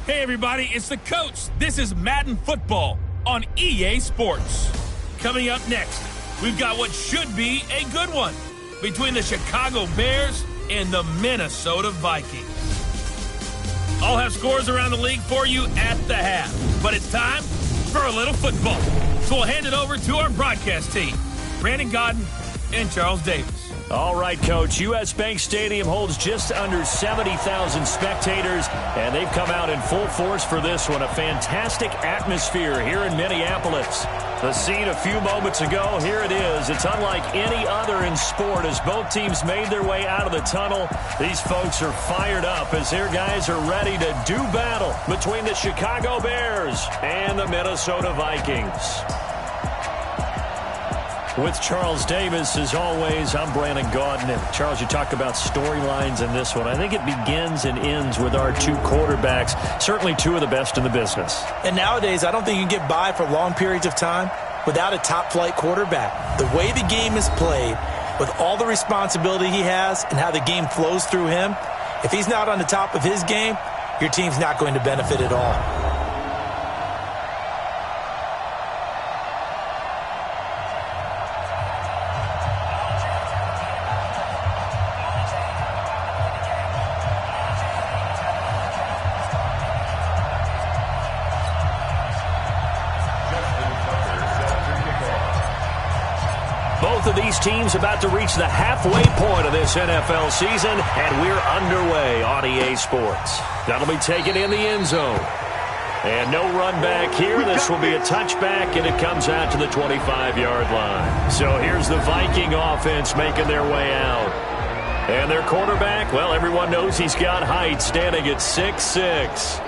Hey everybody, it's the coach. This is Madden Football on EA Sports. Coming up next, we've got what should be a good one between the Chicago Bears and the Minnesota Vikings. I'll have scores around the league for you at the half, but it's time for a little football. So we'll hand it over to our broadcast team, Brandon Godden and Charles Davis. All right, Coach. U.S. Bank Stadium holds just under 70,000 spectators, and they've come out in full force for this one. A fantastic atmosphere here in Minneapolis. The scene a few moments ago, here it is. It's unlike any other in sport as both teams made their way out of the tunnel. These folks are fired up as their guys are ready to do battle between the Chicago Bears and the Minnesota Vikings. With Charles Davis, as always, I'm Brandon Gaudin. And Charles, you talk about storylines in this one. I think it begins and ends with our two quarterbacks, certainly two of the best in the business. And nowadays, I don't think you can get by for long periods of time without a top-flight quarterback. The way the game is played, with all the responsibility he has and how the game flows through him, if he's not on the top of his game, your team's not going to benefit at all. Both of these teams about to reach the halfway point of this NFL season, and we're underway on EA Sports. That'll be taken in the end zone. And no run back here. This will be a touchback, and it comes out to the 25-yard line. So here's the Viking offense making their way out. And their quarterback, well, everyone knows he's got height, standing at 6'6".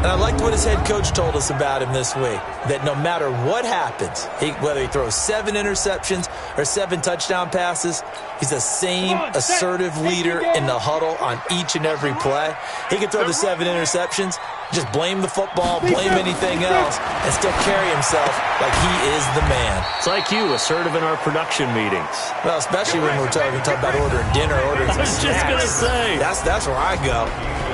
And I liked what his head coach told us about him this week, that no matter what happens, whether he throws 7 interceptions or 7 touchdown passes, he's the same assertive leader in the huddle on each and every play. He can throw the 7 interceptions, just blame the football, blame anything else, and still carry himself like he is the man. It's like you, assertive in our production meetings. Well, especially when we're talking about ordering dinner, ordering some snacks. I was just going to say. That's where I go.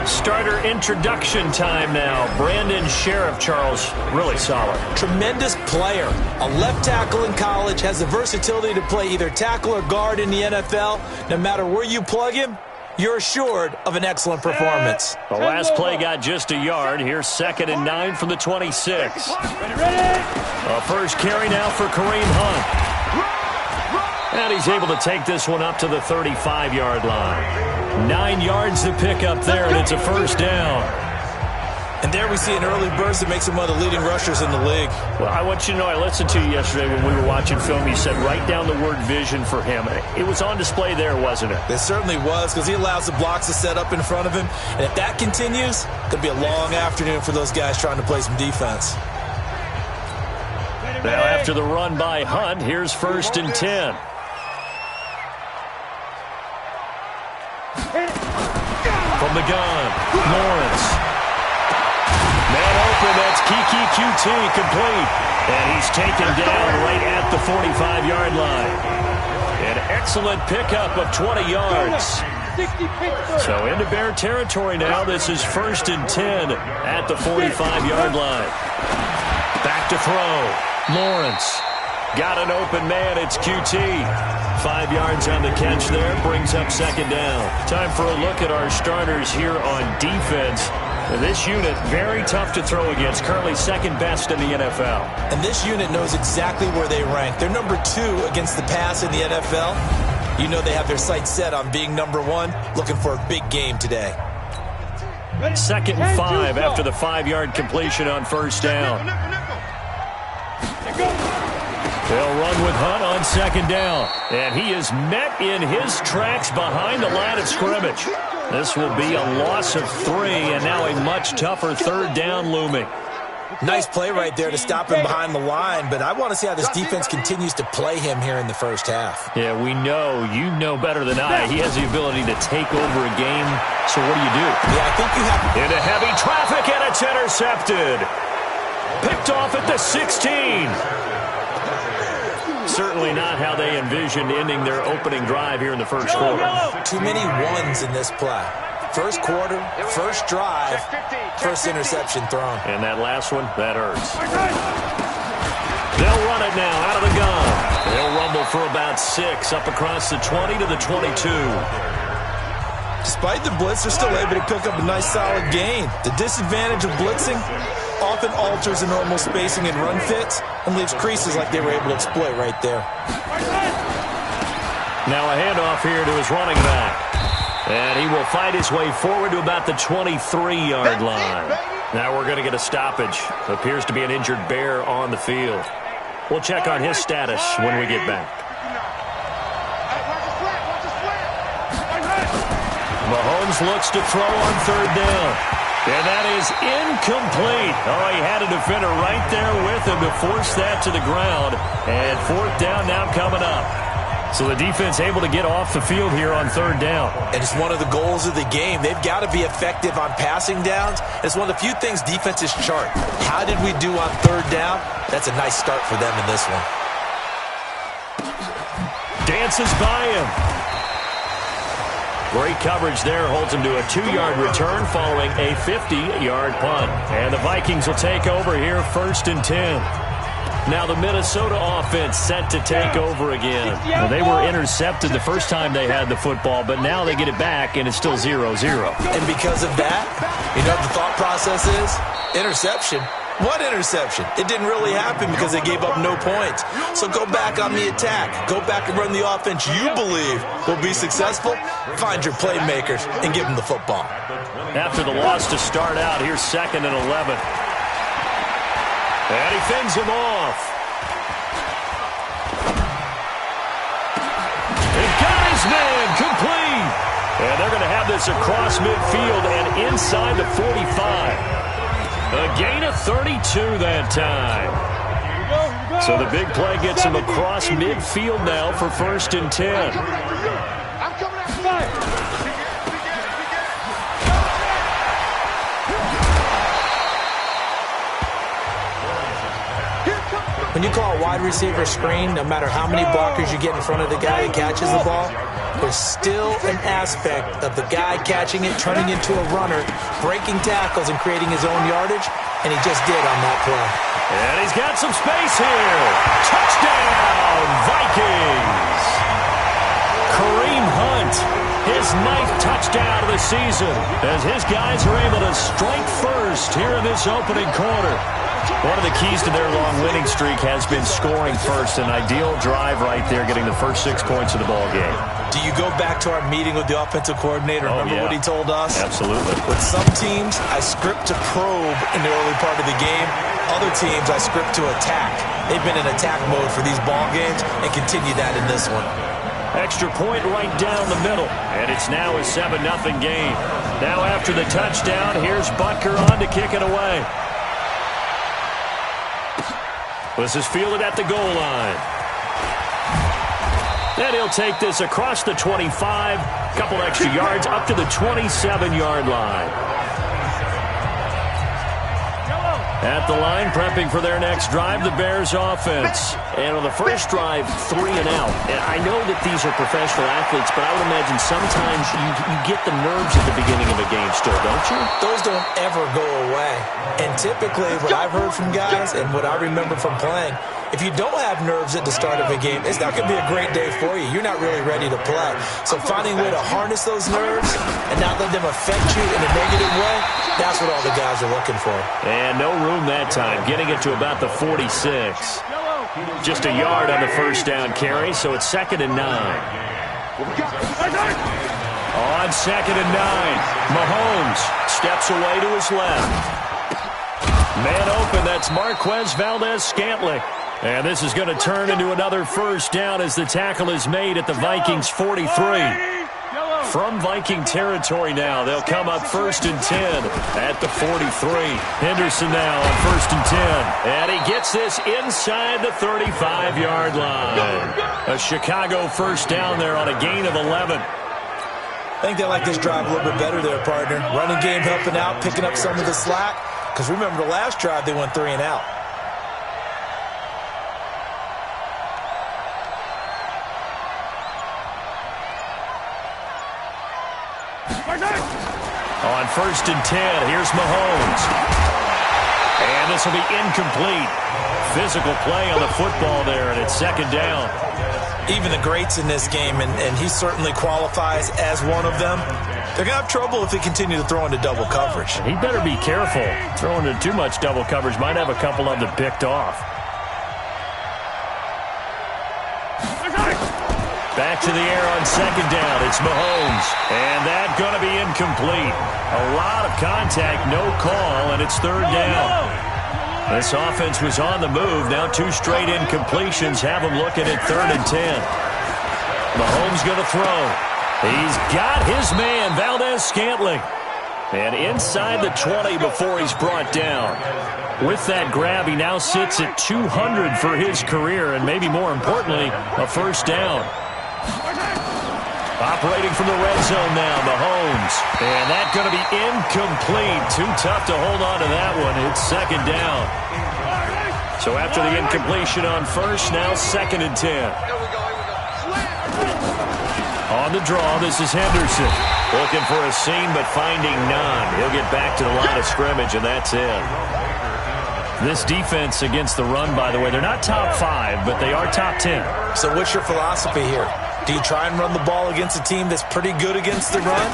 Starter introduction time now. Brandon Sheriff, Charles, really solid. Tremendous player. A left tackle in college, has the versatility to play either tackle or guard in the NFL. No matter where you plug him, you're assured of an excellent performance. The last play got just a yard. Here's 2nd and 9 from the 26. A first carry now for Kareem Hunt. And he's able to take this one up to the 35-yard line. 9 yards to pick up there, and it's a first down. And there we see an early burst that makes him one of the leading rushers in the league. Well, I want you to know, I listened to you yesterday when we were watching film. You said write down the word vision for him. It was on display there, wasn't it? It certainly was, because he allows the blocks to set up in front of him. And if that continues, it's going to be a long afternoon for those guys trying to play some defense. Now after the run by Hunt, here's 1st and 10. From the gun, Lawrence. Man open, that's Kiki QT complete. And he's taken down right at the 45-yard line. An excellent pickup of 20 yards. So into Bear territory now. This is 1st and 10 at the 45-yard line. Back to throw. Lawrence. Got an open man. It's QT. 5 yards on the catch there. Brings up 2nd down. Time for a look at our starters here on defense. This unit, very tough to throw against. Currently 2nd best in the NFL. And this unit knows exactly where they rank. They're number 2 against the pass in the NFL. You know they have their sights set on being number 1, looking for a big game today. 2nd and 5 after the 5-yard completion on 1st down. They'll run with Hunt on 2nd down. And he is met in his tracks behind the line of scrimmage. This will be a loss of 3, and now a much tougher 3rd down looming. Nice play right there to stop him behind the line, but I want to see how this defense continues to play him here in the first half. Yeah, we know. You know better than I. He has the ability to take over a game, so what do you do? Yeah, I think you have... Into heavy traffic, and it's intercepted. Picked off at the 16. Certainly not how they envisioned ending their opening drive here in the first quarter. Too many ones in this play. First quarter, first drive, first interception thrown. And that last one, that hurts. They'll run it now out of the gun. They'll rumble for about 6 up across the 20 to the 22. Despite the blitz, they're still able to pick up a nice solid gain. The disadvantage of blitzing often alters the normal spacing and run fits and leaves creases like they were able to exploit right there. Now a handoff here to his running back. And he will fight his way forward to about the 23-yard line. Now we're going to get a stoppage. Appears to be an injured Bear on the field. We'll check on his status when we get back. Mahomes looks to throw on third down. And that is incomplete. Oh, he had a defender right there with him to force that to the ground. And fourth down now coming up. So the defense able to get off the field here on third down. And it's one of the goals of the game. They've got to be effective on passing downs. It's one of the few things defenses chart. How did we do on third down? That's a nice start for them in this one. Dances by him. Great coverage there. Holds him to a 2-yard return following a 50-yard punt. And the Vikings will take over here 1st and 10. Now the Minnesota offense set to take over again. Well, they were intercepted the first time they had the football, but now they get it back, and it's still 0-0. And because of that, you know what the thought process is? Interception. What interception? It didn't really happen because they gave up no points. So go back on the attack. Go back and run the offense you believe will be successful. Find your playmakers and give them the football. After the loss to start out, here's 2nd and 11. And he fends him off. He got his man complete. And they're going to have this across midfield and inside the 45. A gain of 32 that time. So the big play gets him across midfield now for 1st and 10. When you call a wide receiver screen, no matter how many blockers you get in front of the guy that catches the ball, there's still an aspect of the guy catching it, turning into a runner, breaking tackles and creating his own yardage, and he just did on that play. And he's got some space here. Touchdown, Vikings! Kareem Hunt, his 9th touchdown of the season, as his guys are able to strike first here in this opening quarter. One of the keys to their long winning streak has been scoring first. An ideal drive right there, getting the first 6 points of the ball game. Do you go back to our meeting with the offensive coordinator? Remember what he told us? Absolutely. With some teams, I script to probe in the early part of the game. Other teams, I script to attack. They've been in attack mode for these ball games and continue that in this one. Extra point right down the middle. And it's now a 7-0 game. Now after the touchdown, here's Butker on to kick it away. This is fielded at the goal line. And he'll take this across the 25, couple extra yards up to the 27-yard line. At the line, prepping for their next drive, the Bears offense. And on the first drive, 3 and out. And I know that these are professional athletes, but I would imagine sometimes you get the nerves at the beginning of a game still, don't you? Those don't ever go away. And typically, what I've heard from guys and what I remember from playing, if you don't have nerves at the start of a game, it's not going to be a great day for you. You're not really ready to play. So finding a way to harness those nerves and not let them affect you in a negative way, that's what all the guys are looking for. And no room that time, getting it to about the 46. Just a yard on the first down carry, so it's 2nd and 9. On 2nd and 9, Mahomes steps away to his left. Man open, that's Marquez Valdez-Scantling. And this is going to turn into another first down as the tackle is made at the Vikings 43. From Viking territory now, they'll come up 1st and 10 at the 43. Henderson now on 1st and 10. And he gets this inside the 35-yard line. A Chicago first down there on a gain of 11. I think they like this drive a little bit better there, partner. Running game helping out, picking up some of the slack. Because remember, the last drive, they went 3 and out. first and 10. Here's Mahomes. And this will be incomplete. Physical play on the football there, and it's second down. Even the greats in this game, and he certainly qualifies as one of them, they're going to have trouble if they continue to throw into double coverage. He better be careful. Throwing into too much double coverage might have a couple of them picked off. Back to the air on second down. It's Mahomes. And that's going to be incomplete. A lot of contact, no call, and it's third down. This offense was on the move. Now 2 straight incompletions have them looking at third and 10. Mahomes going to throw. He's got his man, Valdez-Scantling. And inside the 20 before he's brought down. With that grab, he now sits at 200 for his career, and maybe more importantly, a first down. Operating from the red zone now, Mahomes. And that's going to be incomplete. Too tough to hold on to that one. It's second down. So after the incompletion on first, now second and 10. On the draw, this is Henderson. Looking for a seam, but finding none. He'll get back to the line of scrimmage, and that's it. This defense against the run, by the way, they're not top 5, but they are top 10. So what's your philosophy here? Do you try and run the ball against a team that's pretty good against the run?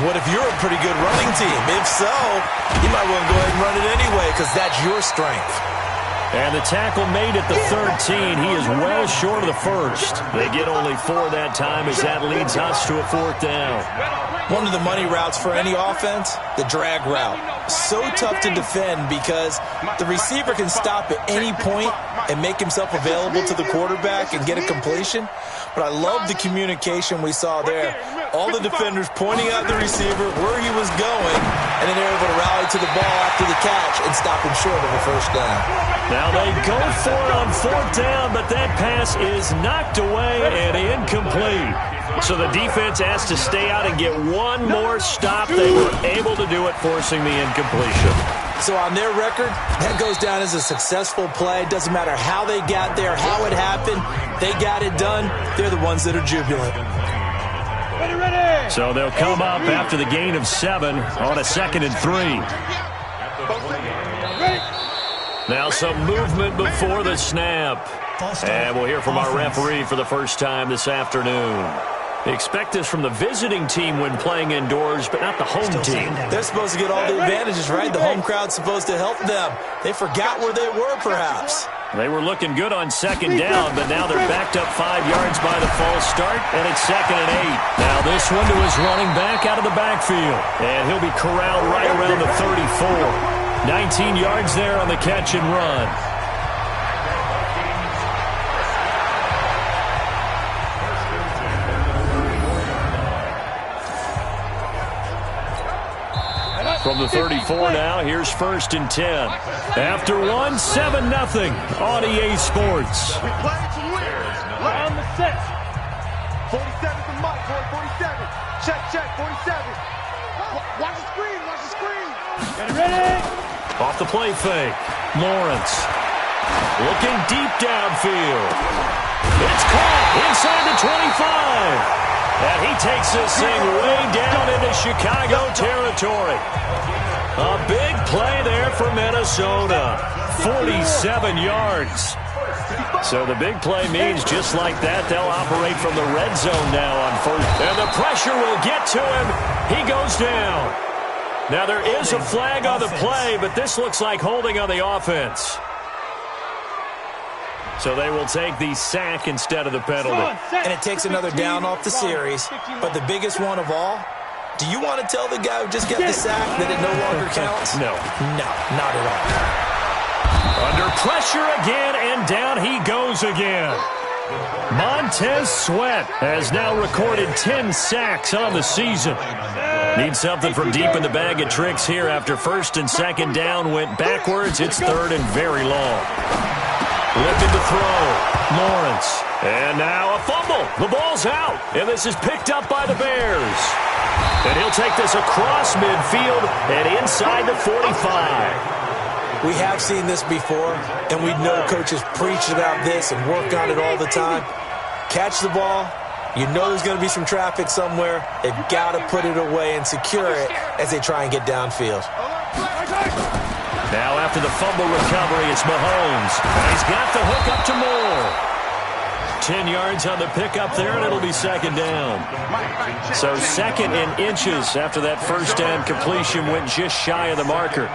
What if you're a pretty good running team? If so, you might want to go ahead and run it anyway because that's your strength. And the tackle made at the 13. He is well short of the first. They get only 4 that time as that leads us to a fourth down. One of the money routes for any offense, the drag route. So tough to defend because the receiver can stop at any point and make himself available to the quarterback and get a completion. But I love the communication we saw there. All the defenders pointing out the receiver where he was going, and then they're able to rally to the ball after the catch and stop him short of a first down. Now they go for it on fourth down, but that pass is knocked away and incomplete. So the defense has to stay out and get one more stop. They were able to do it, forcing the incompletion. So on their record, that goes down as a successful play. Doesn't matter how they got there, how it happened. They got it done. They're the ones that are jubilant. So they'll come up after the gain of 7 on a second and 3. Now some movement before the snap. And we'll hear from our referee for the first time this afternoon. Expect this from the visiting team when playing indoors, but not the home team. They're supposed to get all the advantages, right? The home crowd's supposed to help them. They forgot where they were, perhaps. They were looking good on second down, but now they're backed up 5 yards by the false start, and it's second and 8. Now this one to his running back out of the backfield, and he'll be corralled right around the 34. 19 yards there on the catch and run. From the 34 now, here's first and 10. After one, 7-0 on EA Sports. We play to win. On the set. 47 from Mike, 47. Check, 47. Watch the screen. Get it ready. Off the play fake. Lawrence. Looking deep downfield. It's caught inside the 25. And he takes this thing way down into Chicago territory. A big play there for Minnesota. 47 yards. So the big play means just like that, they'll operate from the red zone now on first. And the pressure will get to him. He goes down. Now there is a flag on the play, but this looks like holding on the offense. So they will take the sack instead of the penalty. And it takes another down off the series. But the biggest one of all, do you want to tell the guy who just got the sack that it no longer counts? No. No, not at all. Under pressure again, and down he goes again. Montez Sweat has now recorded 10 sacks on the season. Needs something from deep in the bag of tricks here after first and second down went backwards. It's third and very long. Lifted to throw. Lawrence. And now a fumble. The ball's out. And this is picked up by the Bears. And he'll take this across midfield and inside the 45. We have seen this before, and we know coaches preach about this and work on it all the time. Catch the ball, You know there's going to be some traffic somewhere. They've got to put it away and secure it as they try and get downfield. Now after the fumble recovery, it's Mahomes. And he's got the hook up to Moore. 10 yards on the pickup there, and it'll be second down. So second in inches after that first down completion went just shy of the marker.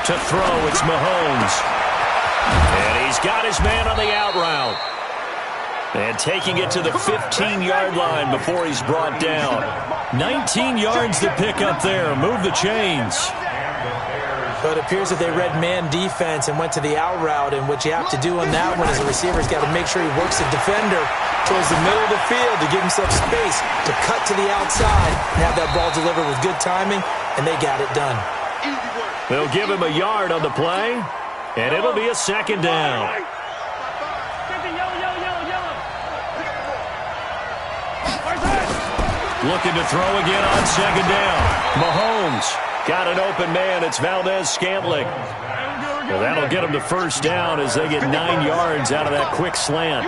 To throw, it's Mahomes. And he's got his man on the out route. And taking it to the 15-yard line before he's brought down. 19 yards to pick up there. Move the chains. But it appears that they read man defense and went to the out route, and what you have to do on that one as a receiver is got to make sure he works the defender towards the middle of the field to give himself space to cut to the outside and have that ball delivered with good timing, and they got it done. They'll give him a yard on the play, and it'll be a second down. Looking to throw again on second down. Mahomes got an open man. It's Valdez-Scantling. Well, that'll get them the first down as they get 9 yards out of that quick slant.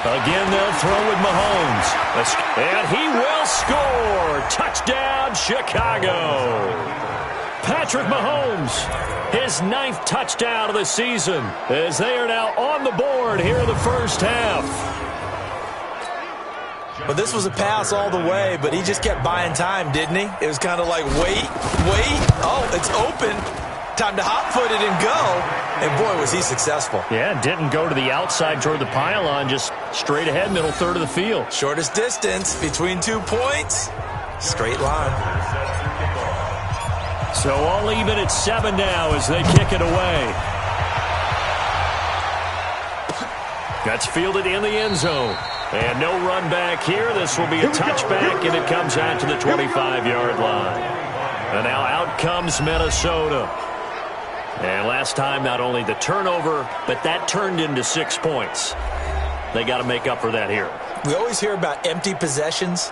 Again, they'll throw with Mahomes. And he will score. Touchdown, Chicago. Patrick Mahomes, his 9th touchdown of the season, as they are now on the board here in the first half. Well, this was a pass all the way, but he just kept buying time, didn't he? It was kind of like, wait. Oh, it's open. Time to hot-foot it and go. And, boy, was he successful. Yeah, didn't go to the outside toward the pylon, just straight ahead, middle third of the field. Shortest distance between 2 points. Straight line. So all even at 7 now as they kick it away. That's fielded in the end zone. And no run back here. This will be a touchback, and it comes out to the 25-yard line. And now out comes Minnesota. And last time, not only the turnover, but that turned into 6 points. They got to make up for that here. We always hear about empty possessions,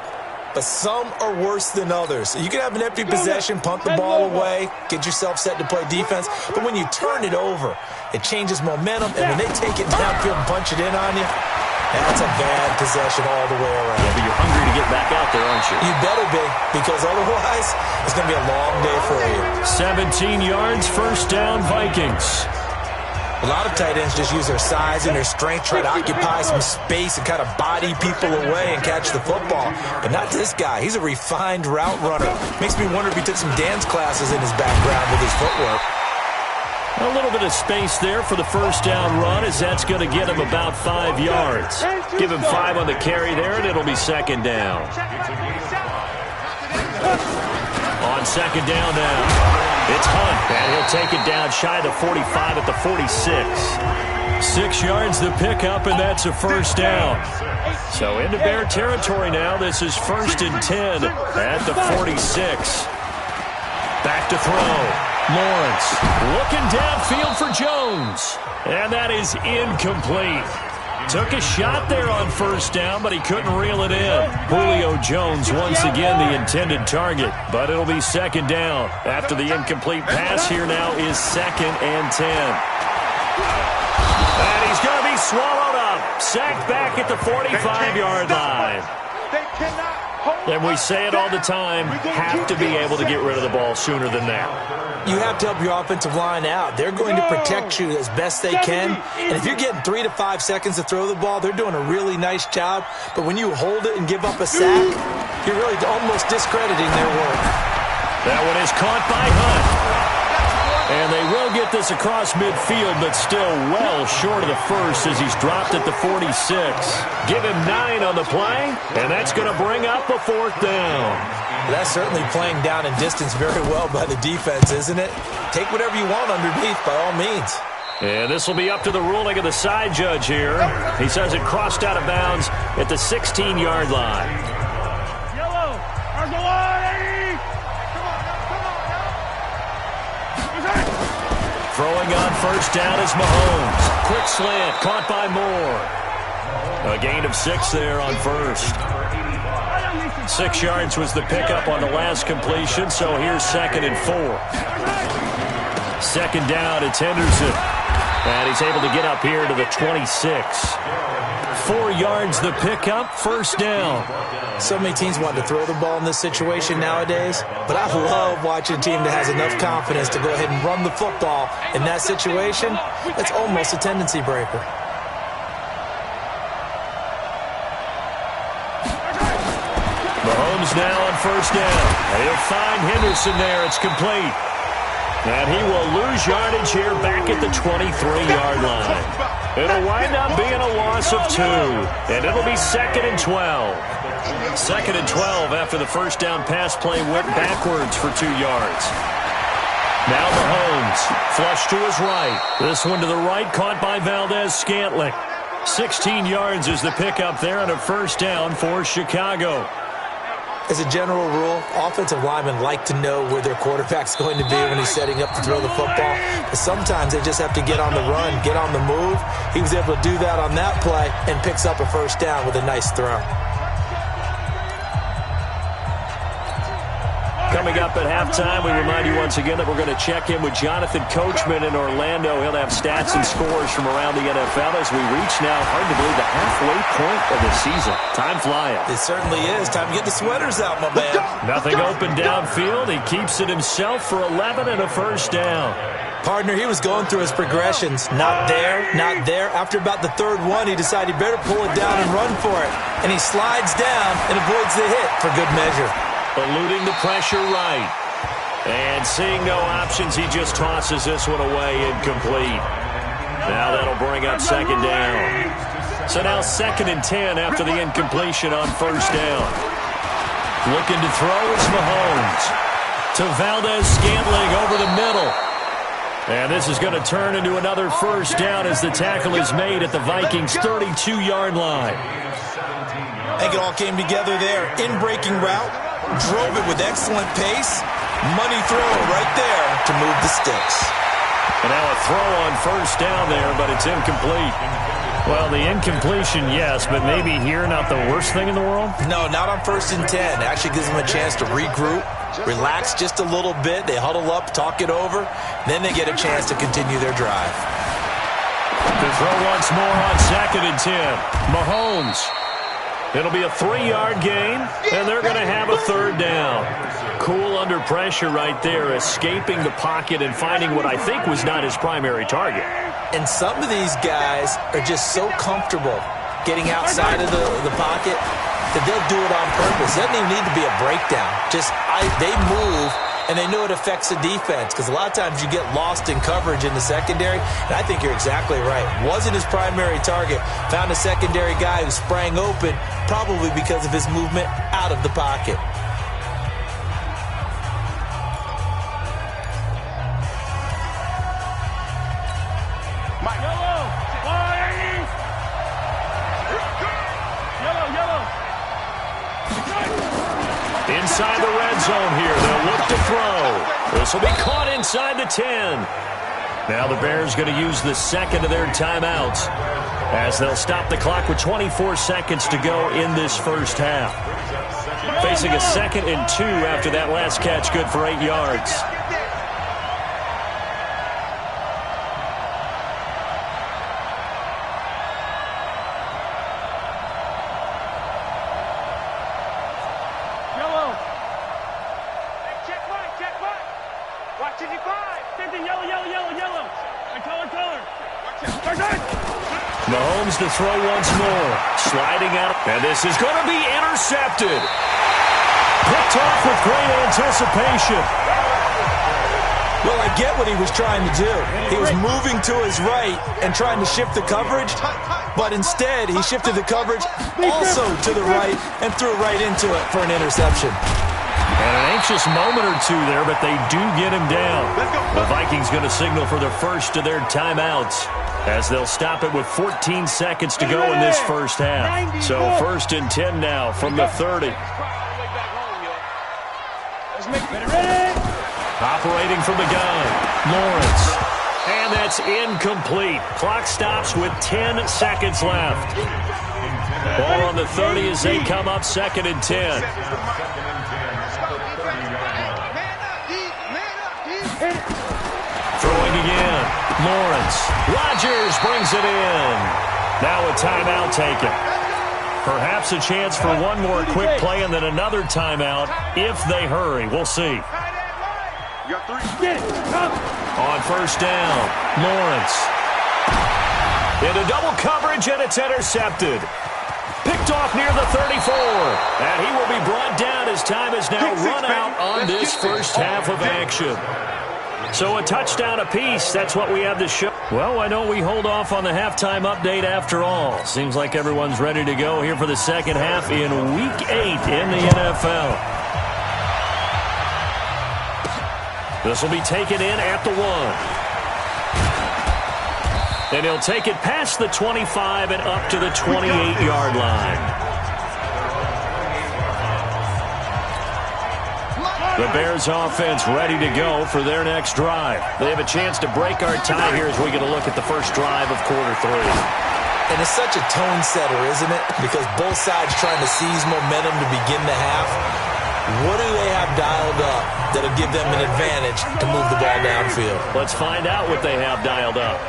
but some are worse than others. You can have an empty possession, punt the ball away, get yourself set to play defense, but when you turn it over, it changes momentum, and when they take it downfield and punch it in on you, that's a bad possession all the way around. Yeah, but you're hungry to get back out there, aren't you? You better be, because otherwise it's going to be a long day for you. 17 yards, first down, Vikings. A lot of tight ends just use their size and their strength, try to occupy some space and kind of body people away and catch the football. But not this guy. He's a refined route runner. Makes me wonder if he took some dance classes in his background with his footwork. A little bit of space there for the first down run, as that's going to get him about 5 yards. Give him 5 on the carry there, and it'll be second down. On second down now, it's Hunt, and he'll take it down shy of the 45 at the 46. 6 yards to pick up, and that's a first down. So into Bear territory now. This is 1st and 10 at the 46. Back to throw. Lawrence looking downfield for Jones. And that is incomplete. Took a shot there on first down, but he couldn't reel it in. Julio Jones once again the intended target, but it'll be second down. After the incomplete pass, here now is 2nd and 10. And he's going to be swallowed up. Sacked back at the 45-yard line. And we say it all the time, have to be able to get rid of the ball sooner than that. You have to help your offensive line out. They're going to protect you as best they can. And if you're getting 3 to 5 seconds to throw the ball, they're doing a really nice job. But when you hold it and give up a sack, you're really almost discrediting their work. That one is caught by Hunt. And they will get this across midfield, but still well short of the first as he's dropped at the 46. Give him 9 on the play, and that's going to bring up a 4th down. That's certainly playing down in distance very well by the defense, isn't it? Take whatever you want underneath, by all means. And this will be up to the ruling of the side judge here. He says it crossed out of bounds at the 16-yard line. Yellow, Throwing on first down is Mahomes. Quick slant, caught by Moore. A gain of 6 there on first. 6 yards was the pickup on the last completion, so here's 2nd and 4. 2nd down, it's Henderson. And he's able to get up here to the 26. 4 yards the pickup, 1st down. So many teams want to throw the ball in this situation nowadays, but I love watching a team that has enough confidence to go ahead and run the football in that situation. That's almost a tendency breaker. Mahomes now on 1st down. He'll find Henderson there. It's complete. And he will lose yardage here back at the 23-yard line. It'll wind up being a loss of 2. And it'll be 2nd and 12. 2nd and 12 after the 1st down pass play went backwards for 2 yards. Now Mahomes, flush to his right. This one to the right, caught by Valdez-Scantling. 16 yards is the pickup there on a 1st down for Chicago. As a general rule, offensive linemen like to know where their quarterback's going to be when he's setting up to throw the football. But sometimes they just have to get on the run, get on the move. He was able to do that on that play and picks up a 1st down with a nice throw. Coming up at halftime, we remind you once again that we're going to check in with Jonathan Coachman in Orlando. He'll have stats and scores from around the NFL as we reach now, hard to believe, the halfway point of the season. Time flying. It certainly is. Time to get the sweaters out, my man. Nothing open downfield. He keeps it himself for 11 and a 1st down. Partner, he was going through his progressions. Not there, not there. After about the 3rd one, he decided he better pull it down and run for it. And he slides down and avoids the hit for good measure. Eluding the pressure right. And seeing no options, he just tosses this one away, incomplete. Now that'll bring up 2nd down. So now 2nd and 10 after the incompletion on 1st down. Looking to throw is Mahomes. To Valdez-Scantling over the middle. And this is going to turn into another 1st down as the tackle is made at the Vikings' 32-yard line. I think it all came together there. In-breaking route. Drove it with excellent pace. Money throw right there to move the sticks. And now a throw on 1st down there, but it's incomplete. Well, the incompletion, yes, but maybe here not the worst thing in the world? No, not on 1st and 10. It actually gives them a chance to regroup, relax just a little bit. They huddle up, talk it over. Then they get a chance to continue their drive. To throw once more on 2nd and 10. Mahomes. It'll be a 3-yard gain, and they're going to have a 3rd down. Cool under pressure right there, escaping the pocket and finding what I think was not his primary target. And some of these guys are just so comfortable getting outside of the pocket that they'll do it on purpose. It doesn't even need to be a breakdown. They move, and they know it affects the defense because a lot of times you get lost in coverage in the secondary, and I think you're exactly right. Wasn't his primary target. Found a secondary guy who sprang open, probably because of his movement out of the pocket. Inside the red zone here. They'll look to throw. This will be caught inside the 10. Now the Bears going to use the 2nd of their timeouts as they'll stop the clock with 24 seconds to go in this 1st half. Facing a 2nd and 2 after that last catch, good for 8 yards. Mahomes to throw once more. Sliding out. And this is going to be intercepted. Picked off with great anticipation. Well, I get what he was trying to do. He was moving to his right and trying to shift the coverage, but instead he shifted the coverage also to the right and threw right into it for an interception. And an anxious moment or two there, but they do get him down. The Vikings going to signal for the first of their timeouts as they'll stop it with 14 seconds to go in this 1st half. So 1st and 10 now from the 30. Operating from the gun, Lawrence. And that's incomplete. Clock stops with 10 seconds left. Ball on the 30 as they come up 2nd and 10. Throwing again. Lawrence. Rodgers brings it in. Now a timeout taken. Perhaps a chance for one more quick play and then another timeout if they hurry. We'll see. On 1st down, Lawrence. Into double coverage, and it's intercepted. Picked off near the 34. And he will be brought down as time has now run out on this first half of action. So a touchdown apiece, that's what we have to show. Well, why don't we hold off on the halftime update after all? Seems like everyone's ready to go here for the second half in Week 8 in the NFL. This will be taken in at the 1. And he'll take it past the 25 and up to the 28-yard line. The Bears offense ready to go for their next drive. They have a chance to break our tie here as we get a look at the first drive of quarter 3. And it's such a tone setter, isn't it? Because both sides trying to seize momentum to begin the half. What do they have dialed up that'll give them an advantage to move the ball downfield? Let's find out what they have dialed up.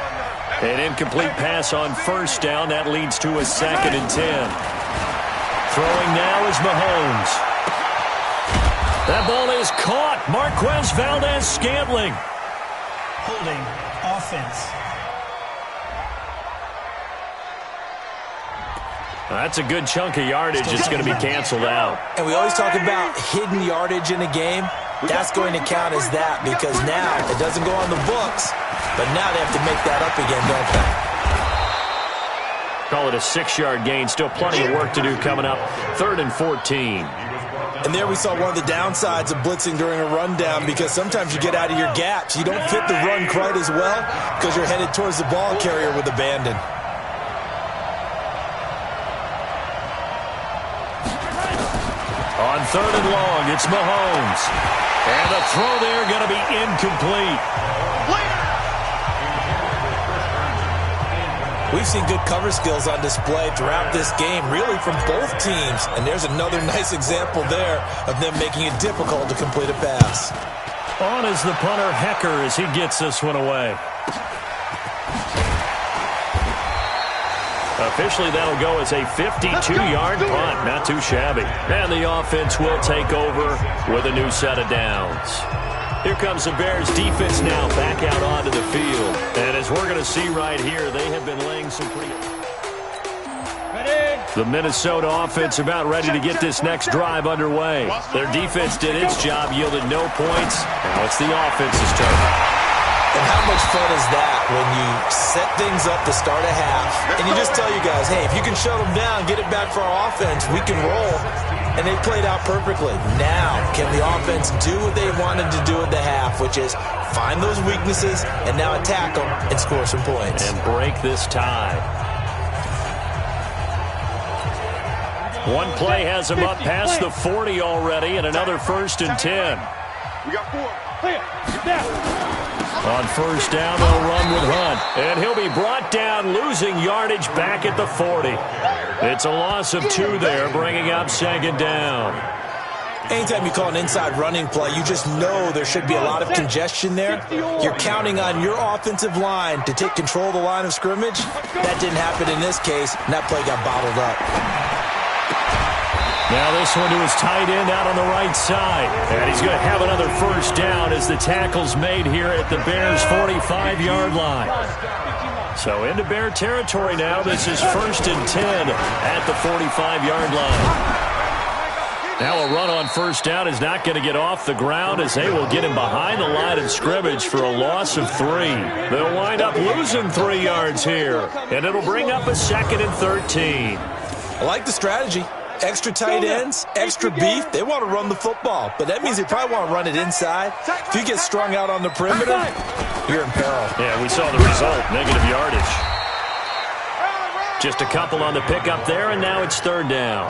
An incomplete pass on 1st down. That leads to a 2nd and 10. Throwing now is Mahomes. That ball is caught. Marquez Valdez-Scantling. Holding offense. That's a good chunk of yardage. It's going to be canceled out. And we always talk about hidden yardage in a game. That's going to count as that because now it doesn't go on the books, but now they have to make that up again, don't they? Call it a 6-yard gain. Still plenty of work to do coming up. 3rd and 14. And there we saw one of the downsides of blitzing during a rundown because sometimes you get out of your gaps. You don't fit the run quite as well because you're headed towards the ball carrier with abandon. On 3rd and long, it's Mahomes. And the throw there going to be incomplete. We've seen good cover skills on display throughout this game, really from both teams. And there's another nice example there of them making it difficult to complete a pass. On is the punter, Hecker, as he gets this one away. Officially, that'll go as a 52-yard punt. Not too shabby. And the offense will take over with a new set of downs. Here comes the Bears defense now back out onto the field. And as we're going to see right here, they have been laying some pretty... The Minnesota offense about ready to get this next drive underway. Their defense did its job, yielded no points. Now it's the offense's turn. And how much fun is that when you set things up to start a half, and you just tell you guys, hey, if you can shut them down, get it back for our offense, we can roll. And they played out perfectly. Now, can the offense do what they wanted to do at the half, which is find those weaknesses and now attack them and score some points. And break this tie. One play has him up past the 40 already, and another 1st and 10. We got 4. On 1st down, they'll run with Hunt. And he'll be brought down, losing yardage back at the 40. It's a loss of 2 there, bringing up 2nd down. Anytime you call an inside running play, you just know there should be a lot of congestion there. You're counting on your offensive line to take control of the line of scrimmage. That didn't happen in this case, and that play got bottled up. Now this one to his tight end out on the right side. And he's going to have another 1st down as the tackle's made here at the Bears' 45-yard line. So into Bear territory now. This is 1st and 10 at the 45-yard line. Now a run on 1st down is not going to get off the ground as they will get him behind the line of scrimmage for a loss of 3. They'll wind up losing 3 yards here. And it'll bring up a 2nd and 13. I like the strategy. Extra tight ends, extra beef. They want to run the football, but that means they probably want to run it inside. If you get strung out on the perimeter, you're in peril. Yeah, we saw the result, negative yardage. Just a couple on the pickup there, and now it's 3rd down.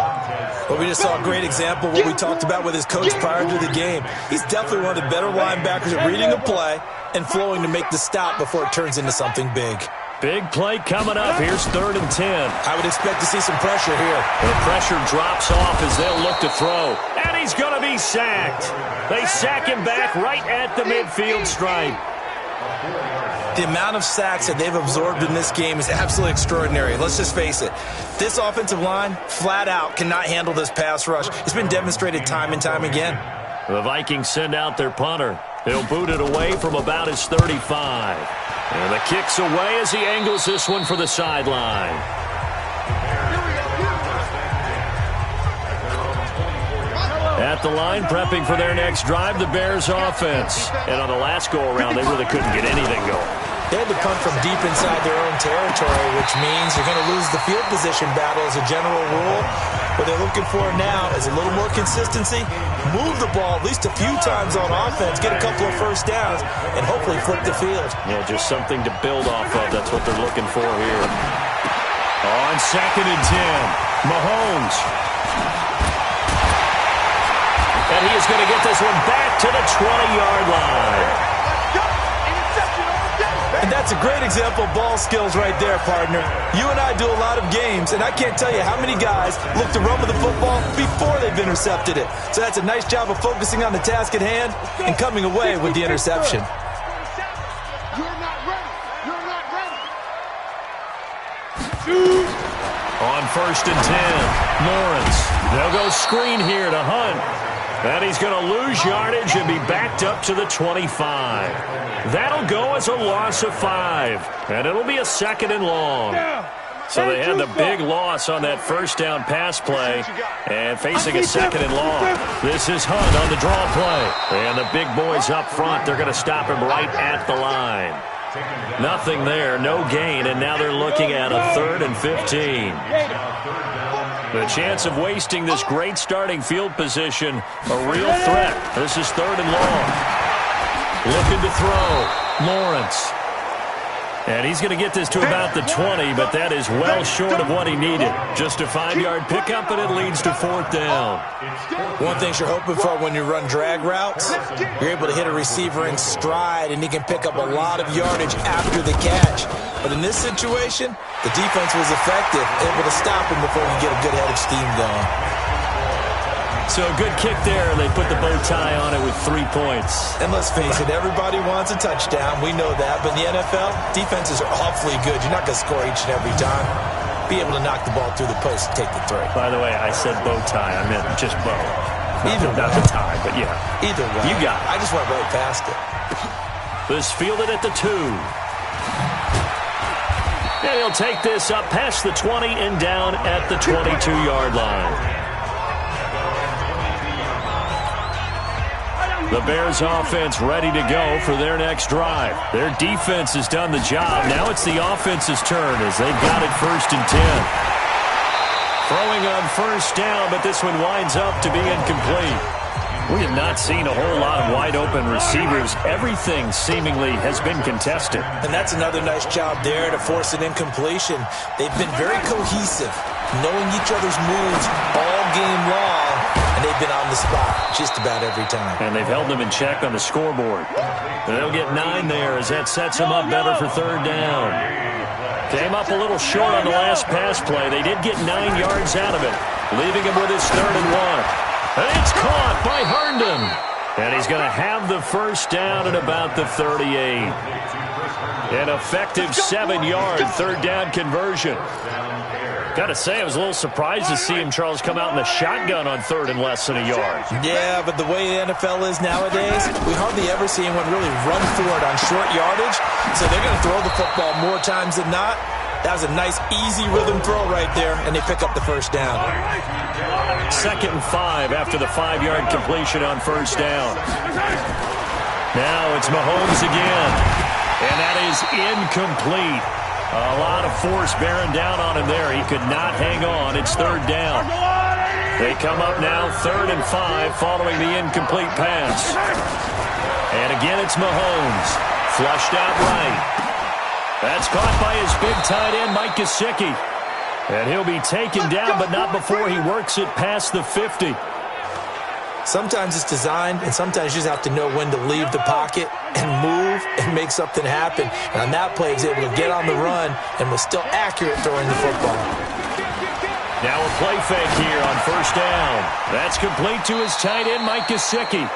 Well, we just saw a great example of what we talked about with his coach prior to the game. He's definitely one of the better linebackers at reading a play and flowing to make the stop before it turns into something big. Big play coming up. Here's 3rd and 10. I would expect to see some pressure here. The pressure drops off as they'll look to throw. And he's going to be sacked. They sack him back right at the midfield stripe. The amount of sacks that they've absorbed in this game is absolutely extraordinary. Let's just face it. This offensive line, flat out, cannot handle this pass rush. It's been demonstrated time and time again. The Vikings send out their punter. He'll boot it away from about his 35. And the kick's away as he angles this one for the sideline. At the line, prepping for their next drive, the Bears offense. And on the last go-around, they really couldn't get anything going. They had to punt from deep inside their own territory, which means you're going to lose the field position battle as a general rule. What they're looking for now is a little more consistency, move the ball at least a few times on offense, get a couple of first downs, and hopefully flip the field. Yeah, just something to build off of. That's what they're looking for here. On 2nd and 10, Mahomes. And he is going to get this one back to the 20-yard line. And that's a great example of ball skills right there, partner. You and I do a lot of games, and I can't tell you how many guys look to run with the football before they've intercepted it. So that's a nice job of focusing on the task at hand and coming away with the interception. You're not ready. You're not ready. On 1st and 10, Lawrence. They'll go screen here to Hunt. And he's going to lose yardage and be backed up to the 25. That'll go as a loss of 5. And it'll be a 2nd and long. So they had the big loss on that first down pass play and facing a 2nd and long. This is Hunt on the draw play. And the big boys up front, they're going to stop him right at the line. Nothing there, no gain, and now they're looking at a 3rd and 15. The chance of wasting this great starting field position, a real threat. This is 3rd and long. Looking to throw, Lawrence. And he's going to get this to about the 20, but that is well short of what he needed. Just a 5-yard pickup, and it leads to 4th down. One thing you're hoping for when you run drag routes, you're able to hit a receiver in stride, and he can pick up a lot of yardage after the catch. But in this situation, the defense was effective, able to stop him before he get a good head of steam going. So a good kick there. They put the bow tie on it with 3 points. And let's face it, everybody wants a touchdown. We know that. But in the NFL, defenses are awfully good. You're not going to score each and every time. Be able to knock the ball through the post and take the throw. By the way, I said bow tie. I meant just bow. Either way. Not the tie, but yeah. Either way. You got it. I just went right past it. This fielded at the 2. And he'll take this up past the 20 and down at the 22-yard line. The Bears offense ready to go for their next drive. Their defense has done the job. Now it's the offense's turn as they've got it 1st and 10. Throwing on 1st down, but this one winds up to be incomplete. We have not seen a whole lot of wide-open receivers. Everything seemingly has been contested. And that's another nice job there to force an incompletion. They've been very cohesive, knowing each other's moves all game long, and they've been on the spot just about every time. And they've held them in check on the scoreboard. They'll get 9 there as that sets them up better for 3rd down. Came up a little short on the last pass play. They did get 9 yards out of it, leaving him with his 3rd and 1. And it's caught by Herndon. And he's going to have the 1st down at about the 38. An effective 7-yard 3rd down conversion. Got to say, I was a little surprised to see him, Charles, come out in the shotgun on 3rd and less than a yard. Yeah, but the way the NFL is nowadays, we hardly ever see anyone really run for it on short yardage. So they're going to throw the football more times than not. That was a nice, easy rhythm throw right there, and they pick up the 1st down. 2nd and 5 after the 5-yard completion on 1st down. Now it's Mahomes again, and that is incomplete. A lot of force bearing down on him there. He could not hang on. It's 3rd down. They come up now 3rd and 5 following the incomplete pass. And again it's Mahomes. Flushed out right. That's caught by his big tight end, Mike Gesicki. And he'll be taken down, but not before he works it past the 50. Sometimes it's designed, and sometimes you just have to know when to leave the pocket and move and make something happen. And on that play, he was able to get on the run and was still accurate throwing the football. Now a play fake here on first down. That's complete to his tight end, Mike Gesicki.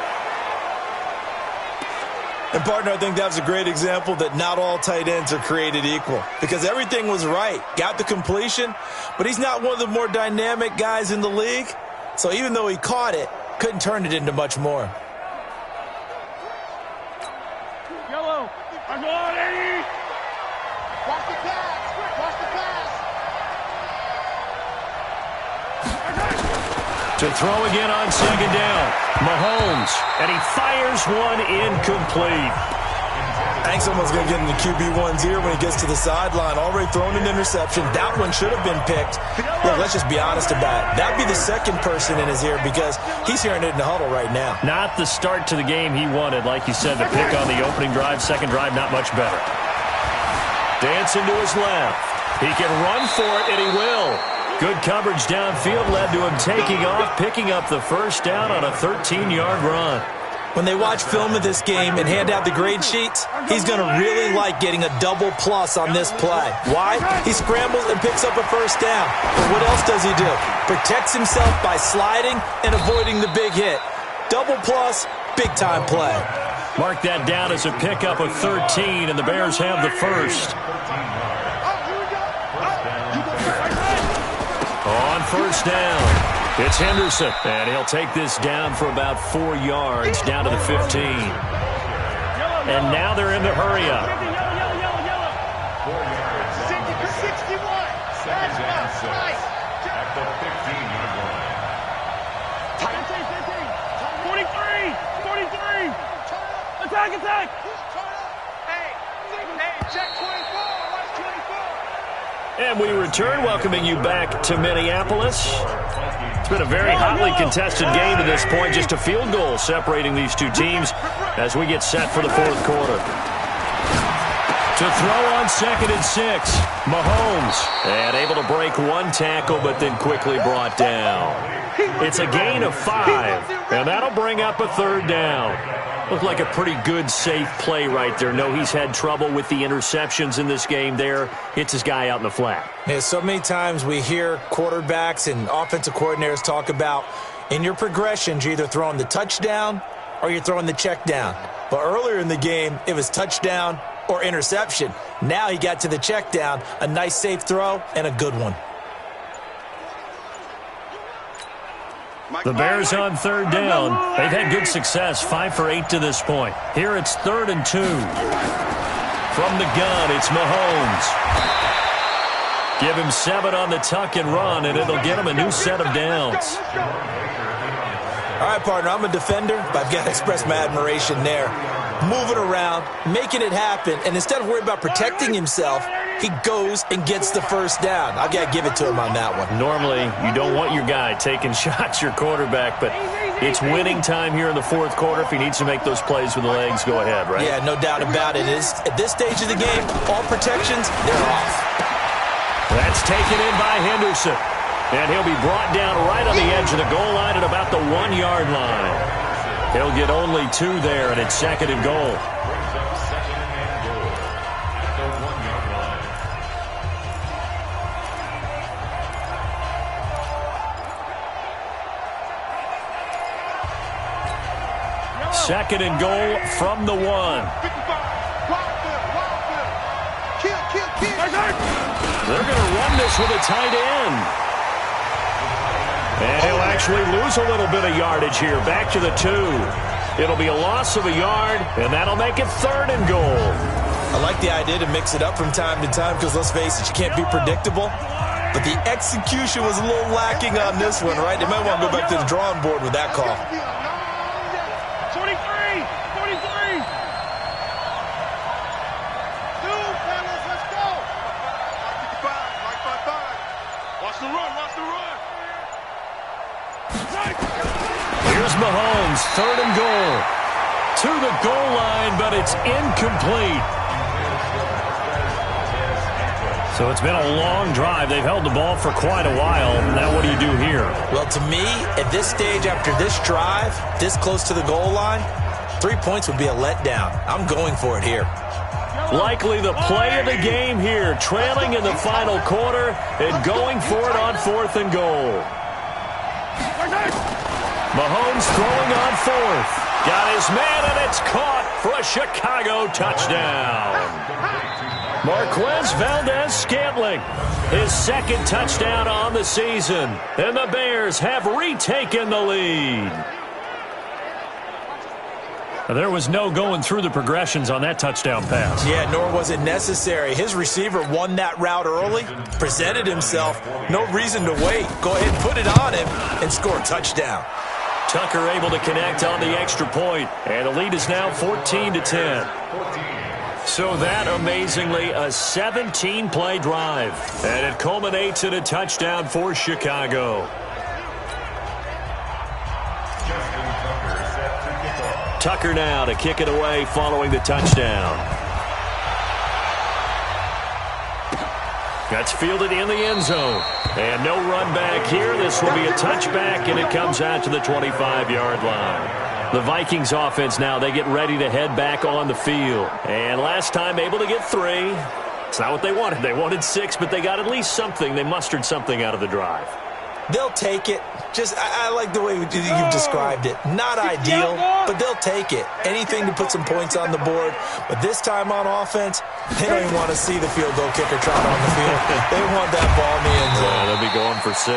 And, partner, I think that was a great example that not all tight ends are created equal, because everything was right. Got the completion, but he's not one of the more dynamic guys in the league. So even though he caught it, couldn't turn it into much more. Yellow. I'm on, Eddie. Watch the pass. Watch the pass. To throw again on second down. Mahomes, and he fires one incomplete. I think someone's going to get in the QB1's ear when he gets to the sideline. Already thrown an interception. That one should have been picked. Look, let's just be honest about it. That'd be the second person in his ear because he's hearing it in the huddle right now. Not the start to the game he wanted. Like you said, the pick on the opening drive, second drive, not much better. Dancing to his left. He can run for it, and he will. Good coverage downfield led to him taking off, picking up the first down on a 13-yard run. When they watch film of this game and hand out the grade sheets, he's going to really like getting a double plus on this play. Why? He scrambles and picks up a first down. But what else does he do? Protects himself by sliding and avoiding the big hit. Double plus, big-time play. Mark that down as a pickup of 13, and the Bears have the first. On first down, it's Henderson, and he'll take this down for about 4 yards, down to the 15. And now they're in the hurry-up. 61. That's right. At the 15-yard line. 43. Attack. Hey, check 24. Watch 24. And we return, welcoming you back to Minneapolis. It's been a very hotly contested game to this point. Just a field goal separating these two teams as we get set for the fourth quarter. To throw on 2nd and 6, Mahomes. And able to break one tackle, but then quickly brought down. It's a gain of 5, and that'll bring up a third down. Looked like a pretty good, safe play right there. No, he's had trouble with the interceptions in this game there. Hits his guy out in the flat. Yeah, so many times we hear quarterbacks and offensive coordinators talk about in your progressions, you're either throwing the touchdown or you're throwing the check down. But earlier in the game, it was touchdown or interception. Now he got to the check down, a nice safe throw, and a good one. The Bears on third down. They've had good success, 5 for 8 to this point. Here it's 3rd and 2. From the gun, it's Mahomes. Give him 7 on the tuck and run, and it'll get him a new set of downs. All right, partner, I'm a defender, but I've got to express my admiration there. Moving around, making it happen, and instead of worrying about protecting himself, he goes and gets the first down. I've got to give it to him on that one. Normally, you don't want your guy taking shots, your quarterback, but it's winning time here in the fourth quarter. If he needs to make those plays with the legs, go ahead, right? Yeah, no doubt about it. At this stage of the game, all protections, they're off. That's taken in by Henderson. And he'll be brought down right on the edge of the goal line at about the 1-yard line. He'll get only 2 there, and it's 2nd and goal. Second and goal from the 1. They're going to run this with a tight end. And he'll actually lose a little bit of yardage here. Back to the 2. It'll be a loss of a yard, and that'll make it 3rd and goal. I like the idea to mix it up from time to time because, let's face it, you can't be predictable. But the execution was a little lacking on this one, right? They might want to go back to the drawing board with that call. 43. Fellas, let's go. Watch the run. Here's Mahomes, 3rd and goal. To the goal line, but it's incomplete. So So it's been a long drive. They've held the ball for quite a while. Now what do you do here? Well, to me, at this stage after this drive, this close to the goal line, 3 points would be a letdown. I'm going for it here. Likely the play of the game here, trailing in the final quarter and going for it on 4th and goal. Mahomes throwing on 4th. Got his man, and it's caught for a Chicago touchdown. Marquez Valdez-Scantling, his 2nd touchdown on the season. And the Bears have retaken the lead. There was no going through the progressions on that touchdown pass. Yeah, nor was it necessary. His receiver won that route early, presented himself. No reason to wait. Go ahead and put it on him and score a touchdown. Tucker able to connect on the extra point, and the lead is now 14-10. So that, amazingly, a 17-play drive, and it culminates in a touchdown for Chicago. Tucker now to kick it away following the touchdown. That's fielded in the end zone. And no run back here. This will be a touchback, and it comes out to the 25-yard line. The Vikings offense now, they get ready to head back on the field. And last time able to get 3. It's not what they wanted. They wanted 6, but they got at least something. They mustered something out of the drive. They'll take it. I like the way you've described it. Not ideal, but they'll take it. Anything to put some points on the board. But this time on offense, they don't even want to see the field goal kicker trot on the field. They want that ball in the end zone. Yeah, they'll be going for 6.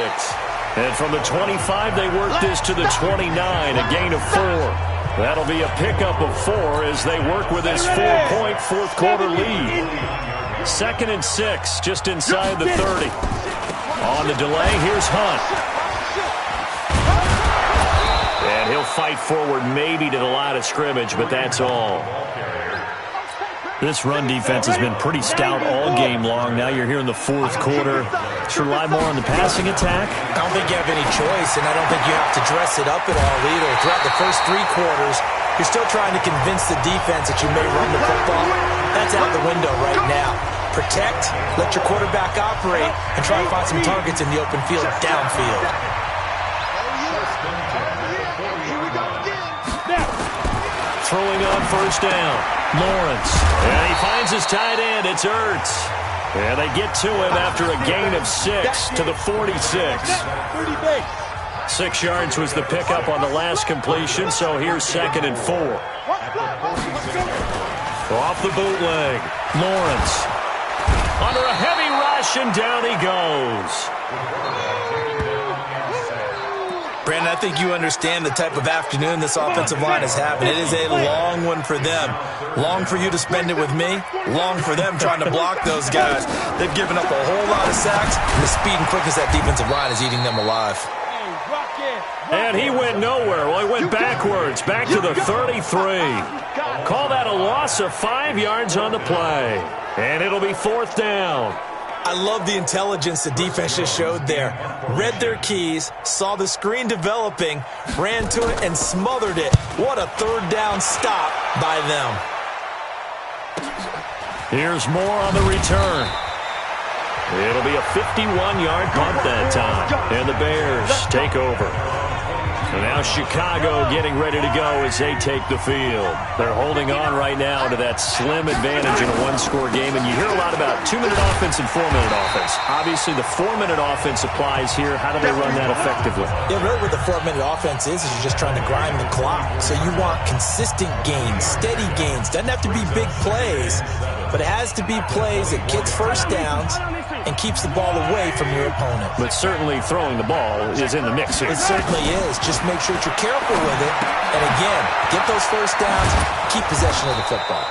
And from the 25, they work this to the 29, a gain of 4. That'll be a pickup of 4 as they work with this 4-point fourth-quarter lead. 2nd and 6, just inside the 30. On the delay, here's Hunt. And he'll fight forward maybe to the line of scrimmage, but that's all. This run defense has been pretty stout all game long. Now you're here in the 4th quarter. Should rely more on the passing attack? I don't think you have any choice, and I don't think you have to dress it up at all either. Throughout the first 3 quarters, you're still trying to convince the defense that you may run the football. That's out the window right now. Protect, let your quarterback operate, and try to find some targets in the open field downfield. Throwing on 1st down, Lawrence. And he finds his tight end, it's Ertz. And they get to him after a gain of 6 to the 46. 6 yards was the pickup on the last completion, so here's 2nd and 4. Off the bootleg, Lawrence. Under a heavy rush, and down he goes. Brandon, I think you understand the type of afternoon this offensive line is having. It is a long one for them. Long for you to spend it with me. Long for them trying to block those guys. They've given up a whole lot of sacks, and the speed and quickness of that defensive line is eating them alive. And he went nowhere. Well, he went backwards, back to the 33. Call that a loss of 5 yards on the play. And it'll be 4th down. I love the intelligence the defense just showed there. Read their keys, saw the screen developing, ran to it, and smothered it. What a 3rd down stop by them. Here's more on the return. It'll be a 51-yard punt that time. And the Bears take over. And now Chicago getting ready to go as they take the field. They're holding on right now to that slim advantage in a 1-score game. And you hear a lot about 2-minute offense and 4-minute offense. Obviously, the 4-minute offense applies here. How do they run that effectively? Yeah, really what the 4-minute offense is you're just trying to grind the clock. So you want consistent gains, steady gains. Doesn't have to be big plays, but it has to be plays that gets 1st downs and keeps the ball away from your opponent. But certainly throwing the ball is in the mix here. It certainly is. Just make sure that you're careful with it. And again, get those 1st downs, keep possession of the football.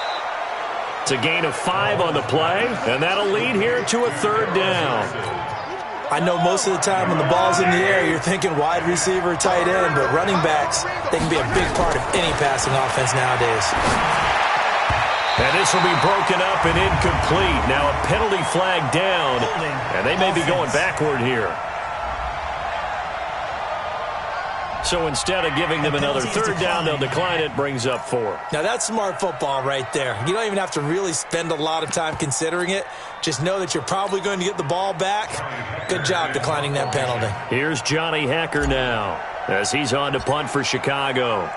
It's a gain of 5 on the play, and that'll lead here to a 3rd down. I know most of the time when the ball's in the air, you're thinking wide receiver, tight end, but running backs, they can be a big part of any passing offense nowadays. And this will be broken up and incomplete. Now a penalty flag down, and they may be going backward here. So instead of giving them another third down, they'll decline it, brings up 4. Now, that's smart football right there. You don't even have to really spend a lot of time considering it. Just know that you're probably going to get the ball back. Good job declining that penalty. Here's Johnny Hacker now as he's on to punt for Chicago.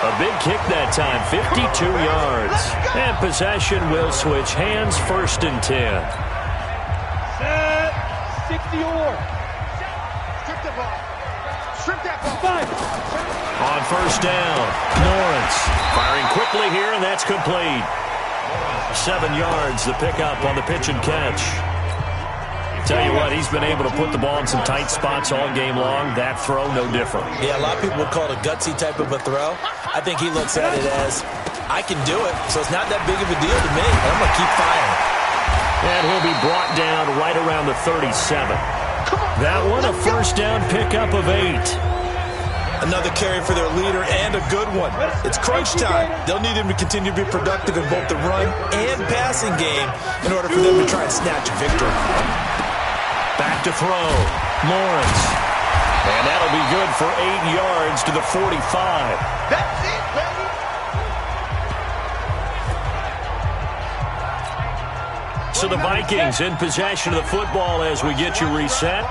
A big kick that time, 52 yards. And possession will switch hands, 1st and 10. Set. 60 or. Strip the ball. Strip that ball. 5. On 1st down, Lawrence firing quickly here, and that's complete. 7 yards, the pickup on the pitch and catch. Tell you what, he's been able to put the ball in some tight spots all game long. That throw, no different. Yeah, a lot of people would call it a gutsy type of a throw. I think he looks at it as, I can do it, so it's not that big of a deal to me. I'm going to keep firing. And he'll be brought down right around the 37. That one, a 1st down pickup of 8. Another carry for their leader and a good one. It's crunch time. They'll need him to continue to be productive in both the run and passing game in order for them to try and snatch a victory. Back to throw. Lawrence. And that'll be good for 8 yards to the 45. That's it, baby. So the Vikings in possession of the football as we get you reset.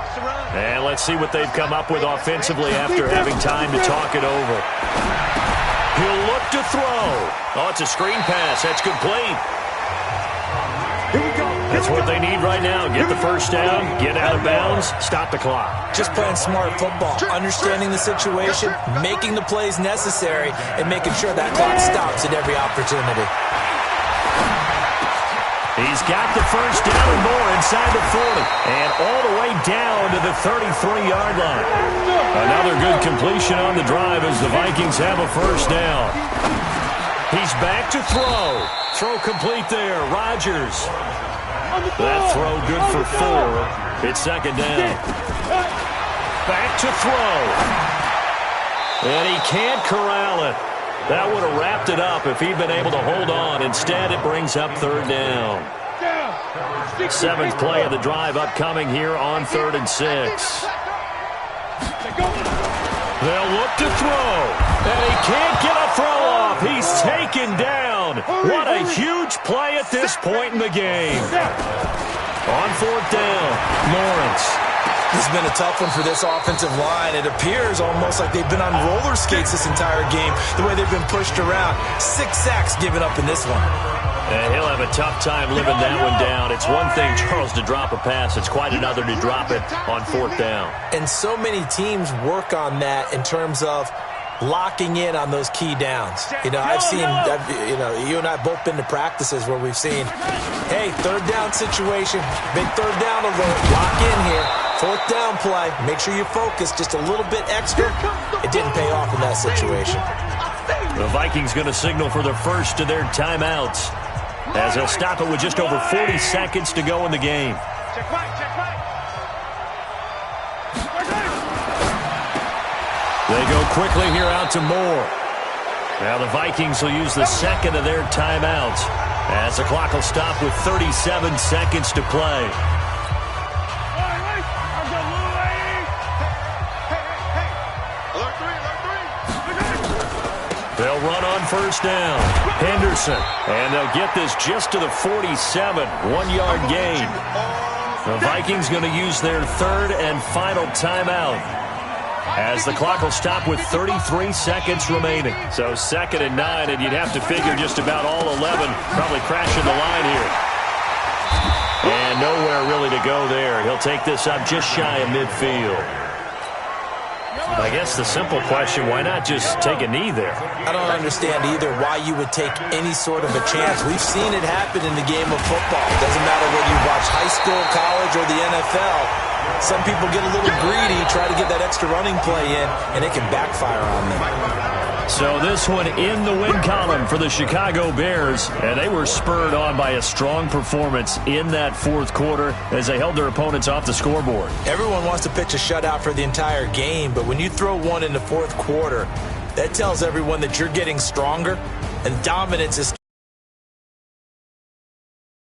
And let's see what they've come up with offensively after having time to talk it over. He'll look to throw. Oh, it's a screen pass. That's complete. Here we go. That's what they need right now. Get the 1st down, get out of bounds, stop the clock. Just playing smart football, understanding the situation, making the plays necessary, and making sure that clock stops at every opportunity. He's got the 1st down and more inside the 40, and all the way down to the 33-yard line. Another good completion on the drive as the Vikings have a 1st down. He's back to throw. Throw complete there. Rodgers. That throw good for 4. It's 2nd down. Back to throw. And he can't corral it. That would have wrapped it up if he'd been able to hold on. Instead, it brings up 3rd down. 7th play of the drive upcoming here on 3rd and 6. They'll look to throw. And he can't get a throw off. He's taken down. What a huge play at this point in the game. On 4th down, Lawrence. This has been a tough one for this offensive line. It appears almost like they've been on roller skates this entire game, the way they've been pushed around. 6 sacks given up in this one. And he'll have a tough time living that one down. It's one thing, Charles, to drop a pass. It's quite another to drop it on 4th down. And so many teams work on that in terms of locking in on those key downs. You know, you and I both been to practices where we've seen, hey, 3rd down situation, big 3rd down alert, lock in here. 4th down play, make sure you focus just a little bit extra. It didn't pay off in that situation. The Vikings going to signal for the first of their timeouts as they'll stop it with just over 40 seconds to go in the game. Check back, check back. They go quickly here out to Moore. Now the Vikings will use the 2nd of their timeouts as the clock will stop with 37 seconds to play. They'll run on 1st down. Henderson. And they'll get this just to the 47. 1-yard gain. The Vikings going to use their 3rd and final timeout as the clock will stop with 33 seconds remaining. So 2nd and 9, and you'd have to figure just about all 11 probably crashing the line here. And nowhere really to go there. He'll take this up just shy of midfield. I guess the simple question, why not just take a knee there? I don't understand either why you would take any sort of a chance. We've seen it happen in the game of football. It doesn't matter whether you watch high school, college, or the NFL. Some people get a little greedy, try to get that extra running play in, and it can backfire on them. So this one in the win column for the Chicago Bears, and they were spurred on by a strong performance in that 4th quarter as they held their opponents off the scoreboard. Everyone wants to pitch a shutout for the entire game, but when you throw one in the 4th quarter, that tells everyone that you're getting stronger and dominance is